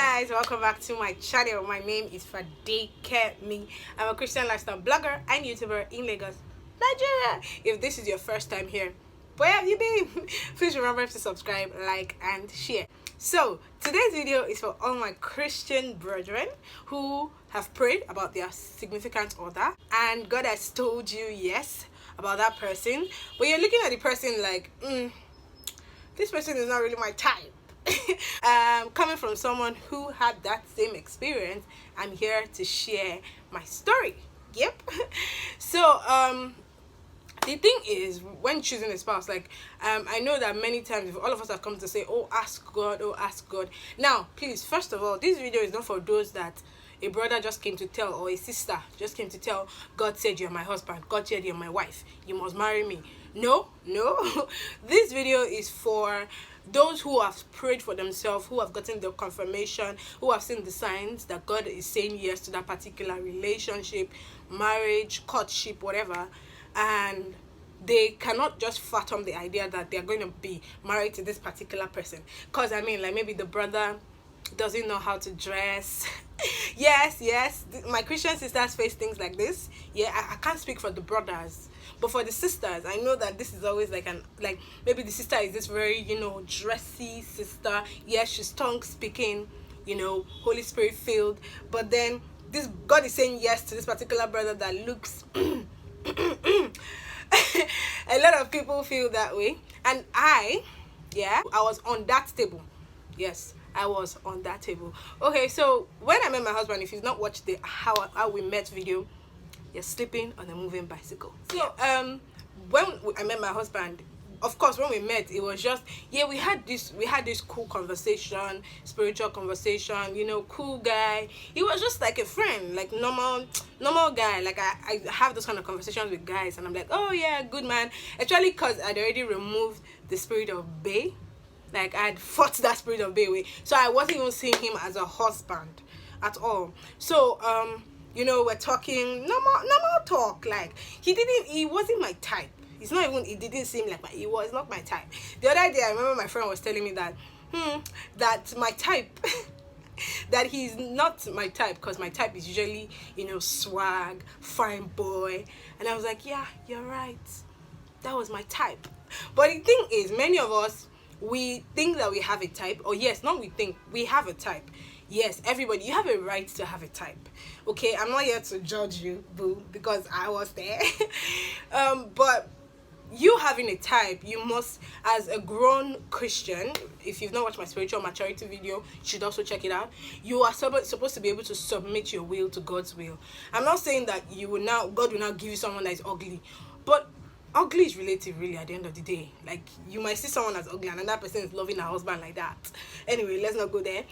guys, welcome back to my channel. My name is Fadekemi. I'm a Christian lifestyle blogger and YouTuber in Lagos, Nigeria. If this is your first time here, where have you been? Please remember to subscribe, like, and share. So today's video is for all my Christian brethren who have prayed about their significant other and God has told you yes about that person, but you're looking at the person like, this person is not really my type. Coming from someone who had that same experience, I'm here to share my story. Yep. So the thing is, when choosing a spouse, I know that many times all of us have come to say, oh, ask God, oh, ask God. Now please, first of all, this video is not for those that a brother just came to tell, or a sister just came to tell, God said you're my husband, God said you're my wife, you must marry me. No. This video is for those who have prayed for themselves, who have gotten the confirmation, who have seen the signs that God is saying yes to that particular relationship, marriage, courtship, whatever, and they cannot just fathom the idea that they're going to be married to this particular person. Because I mean, like, maybe the brother doesn't know how to dress. yes, my Christian sisters face things like this. Yeah, I can't speak for the brothers, but for the sisters, I know that this is always like maybe the sister is this very, dressy sister. Yes, she's tongue speaking, Holy Spirit filled, but then this God is saying yes to this particular brother that looks a lot of people feel that way, and I was on that table. Yes, I was on that table. Okay, so when I met my husband, if you've not watched the how we met video, you're sleeping on a moving bicycle. So when I met my husband, of course, when we met, it was just, we had this cool conversation, spiritual conversation, cool guy. He was just like a friend, like normal guy. Like I have those kind of conversations with guys, and I'm like, oh yeah, good man. Actually, because I'd already removed the spirit of bae. Like, I'd fought that spirit of bae away, so I wasn't even seeing him as a husband at all. So we're talking normal talk. Like, he wasn't my type. It didn't seem like he was not my type. The other day, I remember my friend was telling me that that my type that he's not my type, because my type is usually swag, fine boy, and I was like, yeah, you're right, that was my type. But the thing is, many of us, we think that we have a type, or yes, not we think, we have a type. Yes, everybody, you have a right to have a type. Okay, I'm not here to judge you, boo, because I was there. But you having a type, you must, as a grown Christian, if you've not watched my spiritual maturity video, you should also check it out. You are supposed to be able to submit your will to God's will. I'm not saying that God will now give you someone that is ugly, but ugly is relative, really, at the end of the day. Like, you might see someone as ugly and another person is loving her husband like that. Anyway, let's not go there.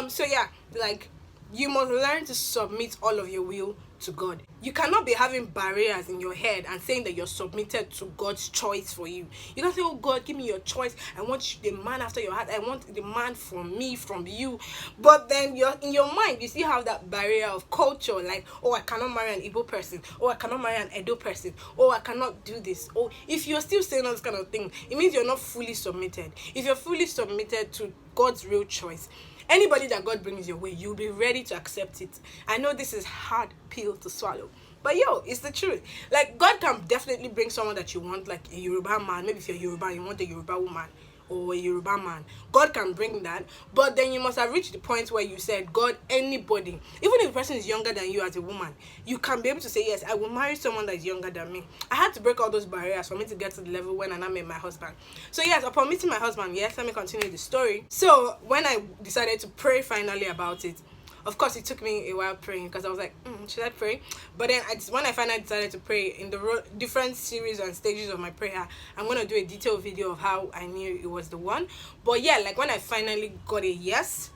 So yeah, like, you must learn to submit all of your will to God. You cannot be having barriers in your head and saying that you're submitted to God's choice for you. You can't say, oh God, give me your choice. I want the man after your heart. I want the man from me, from you. But then in your mind, you still have that barrier of culture. Like, oh, I cannot marry an Igbo person. Oh, I cannot marry an Edo person. Oh, I cannot do this. Oh, if you're still saying all this kind of thing, it means you're not fully submitted. If you're fully submitted to God's real choice, anybody that God brings your way, you'll be ready to accept it. I know this is hard pill to swallow, but it's the truth. Like, God can definitely bring someone that you want, like a Yoruba man. Maybe if you're Yoruba, you want a Yoruba woman or a Yoruba man. God can bring that, but then you must have reached the point where you said, God, anybody, even if the person is younger than you as a woman, you can be able to say, yes, I will marry someone that is younger than me. I had to break all those barriers for me to get to the level when I met my husband. So yes, upon meeting my husband, yes, let me continue the story. So when I decided to pray finally about it, of course, it took me a while praying, because I was like, should I pray? But then when I finally decided to pray, in the different series and stages of my prayer, I'm going to do a detailed video of how I knew it was the one. But yeah, like, when I finally got a yes,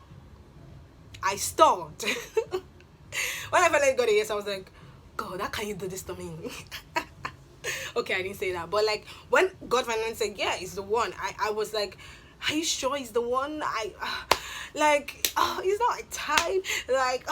I stalled. When I finally got a yes, I was like, God, how can you do this to me? Okay, I didn't say that. But like, when God finally said, yeah, it's the one, I was like, are you sure it's the one? It's not a type. Like,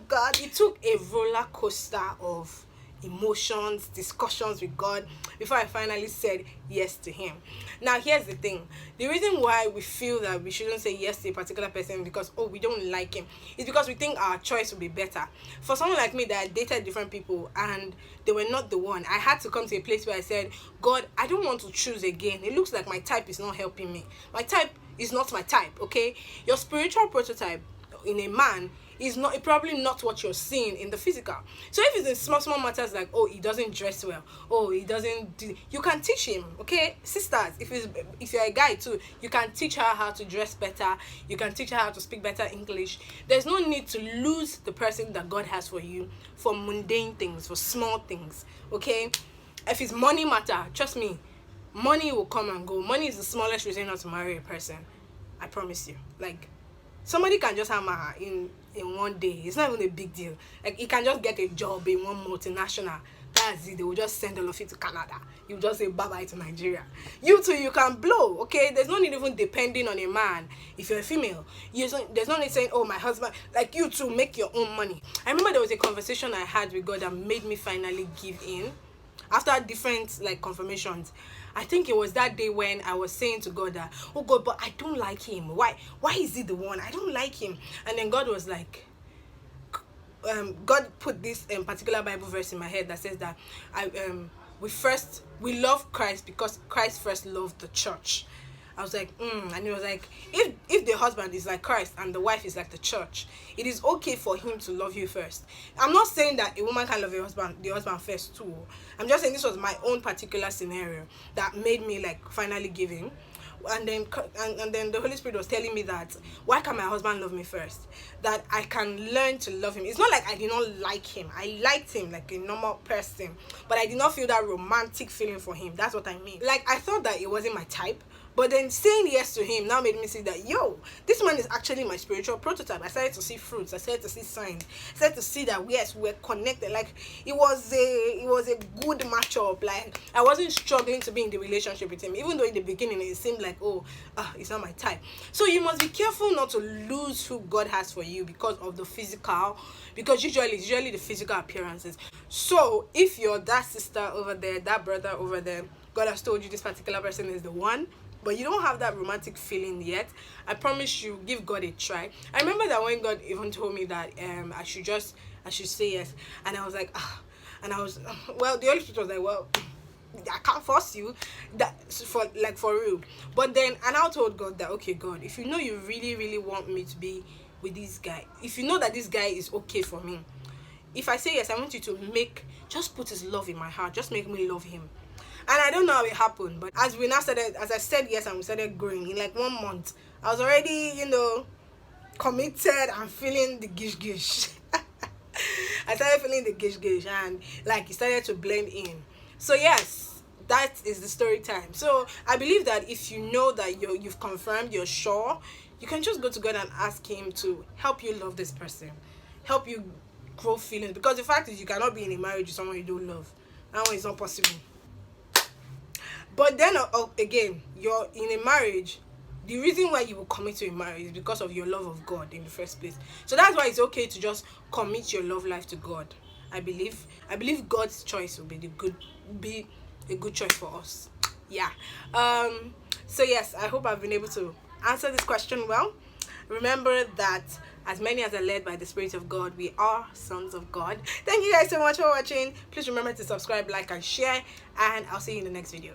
God, it took a roller coaster of emotions, discussions with God before I finally said yes to him. Now here's the thing. The reason why we feel that we shouldn't say yes to a particular person because, oh, we don't like him, is because we think our choice will be better. For someone like me that dated different people and they were not the one, I had to come to a place where I said, God, I don't want to choose again. It looks like my type is not helping me. My type is not my type, okay? Your spiritual prototype in a man is not probably not what you're seeing in the physical. So if it's in small matters like, oh, he doesn't dress well, oh, he doesn't do, you can teach him, okay? Sisters, if you're a guy too, you can teach her how to dress better, you can teach her how to speak better English. There's no need to lose the person that God has for you for mundane things, for small things, okay? If it's money matter, trust me, money will come and go. Money is the smallest reason not to marry a person. I promise you. Like, somebody can just hammer in one day. It's not even a big deal. Like, you can just get a job in one multinational. That's it. They will just send all of you to Canada. You just say bye-bye to Nigeria. You too, you can blow, okay? There's no need even depending on a man. If you're a female, there's no need saying, oh, my husband. Like, you too, make your own money. I remember there was a conversation I had with God that made me finally give in. After different, like, confirmations. I think it was that day when I was saying to God that, oh God, but I don't like him. Why is he the one? I don't like him. And then God was like, God put this particular Bible verse in my head that says that we love Christ because Christ first loved the church. I was like, and he was like, if the husband is like Christ and the wife is like the church, it is okay for him to love you first. I'm not saying that a woman can love the husband first too. I'm just saying this was my own particular scenario that made me like finally give in. And then the Holy Spirit was telling me that, why can't my husband love me first? That I can learn to love him. It's not like I did not like him. I liked him like a normal person, but I did not feel that romantic feeling for him. That's what I mean. Like, I thought that it wasn't my type. But then saying yes to him now made me see that, yo, this man is actually my spiritual prototype. I started to see fruits. I started to see signs. I started to see that, yes, we're connected. Like, it was a good matchup. Like, I wasn't struggling to be in the relationship with him. Even though in the beginning it seemed like, oh, it's not my type. So you must be careful not to lose who God has for you because of the physical. Because usually the physical appearances. So if you're that sister over there, that brother over there, God has told you this particular person is the one, but you don't have that romantic feeling yet, I promise you, give God a try. I remember that when God even told me that I should say yes, and I was like, and I was, well, the Holy Spirit was like, well, I can't force you, that for real. But then, and I told God that, okay, God, if you know you really want me to be with this guy, if you know that this guy is okay for me, if I say yes, I want you to just put his love in my heart, just make me love him. And I don't know how it happened, but as I said yes and we started growing, in like 1 month, I was already, committed and feeling the gish. I started feeling the gish and like it started to blend in. So yes, that is the story time. So I believe that if you know that you've confirmed, you're sure, you can just go to God and ask him to help you love this person, help you grow feelings. Because the fact is, you cannot be in a marriage with someone you don't love. That one is not possible. But then again, you're in a marriage. The reason why you will commit to a marriage is because of your love of God in the first place. So that's why it's okay to just commit your love life to God. I believe God's choice will be a good choice for us. Yeah. So yes, I hope I've been able to answer this question well. Remember that as many as are led by the Spirit of God, we are sons of God. Thank you guys so much for watching. Please remember to subscribe, like, and share, and I'll see you in the next video.